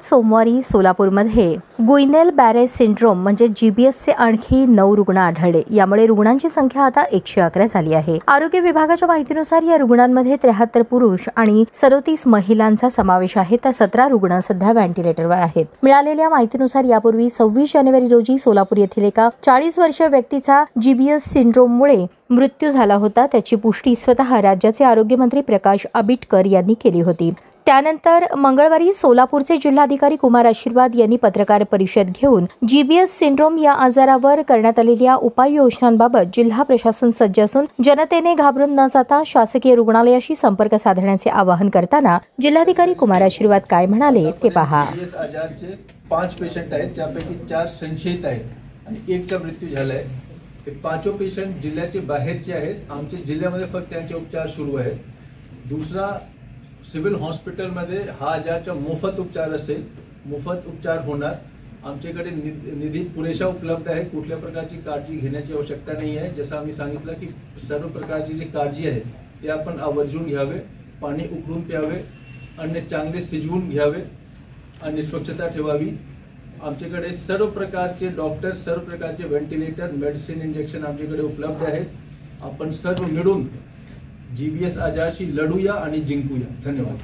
सोमवारी सोलापूरमध्ये गुइनेल बॅरे सिंड्रोम म्हणजे जीबीएसचे आणखी 9 रुग्ण आढळले। यामुळे रुग्णांची संख्या आता 111 झाली आहे। आरोग्य विभागाच्या माहितीनुसार या रुग्णांमध्ये 73 पुरुष आणि 37 महिलांचा समावेश आहे, तर 17 रुग्ण सध्या व्हेंटिलेटरवर आहेत। मिळालेल्या माहितीनुसार यापूर्वी 26 जानेवारी रोजी सोलापूर येथील एका 40 वर्षीय व्यक्तीचा जीबीएस सिंड्रोममुळे मृत्यू झाला होता। त्याची पुष्टी स्वतः राज्याचे आरोग्यमंत्री प्रकाश आबिटकर यांनी केली होती। त्यानंतर मंगळवारी सोलापूरचे जिल्हाधिकारी कुमार आशीर्वाद यांनी पत्रकार परिषद घेऊन जीबीएस सिंड्रोम या आजारावर करण्यात आलेल्या उपाययोजनांबाबत जिल्हा प्रशासन सज्ज असून जनतेने घाबरून न जाता शासकीय रुग्णालयाशी संपर्क साधण्याचे आवाहन करताना जिल्हाधिकारी कुमार आशीर्वाद काय म्हणाले ते पहा। जीबीएस आजारचे 5 पेशंट आहेत, ज्यापैकी 4 संशयित आहेत आणि 1चा मृत्यू झालाय। हे 5 पेशंट जिल्ह्याचे बाहेरचे आहेत, आमच्या जिल्ह्यामध्ये फक्त त्यांचे उपचार सुरू आहेत। दुसरा सिव्हिल हॉस्पिटलमध्ये हा आजारचा मोफत उपचार असेल, मोफत उपचार होणार। आमच्याकडे निधी पुरेसा उपलब्ध आहे, कुठल्या प्रकारची काळजी घेण्याची आवश्यकता नाही आहे। जसं आम्ही सांगितलं की सर्व प्रकारची जी काळजी आहे ते आपण आवर्जून घ्यावे, पाणी उकळून प्यावे, अन्न चांगले शिजवून घ्यावे आणि स्वच्छता ठेवावी। आमच्याकडे सर्व प्रकारचे डॉक्टर, सर्व प्रकारचे व्हेंटिलेटर, मेडिसिन, इंजेक्शन आमच्याकडे उपलब्ध आहेत। आपण सर्व मिळून जीबीएस आजाराशी लढूया आणि जिंकूया। धन्यवाद।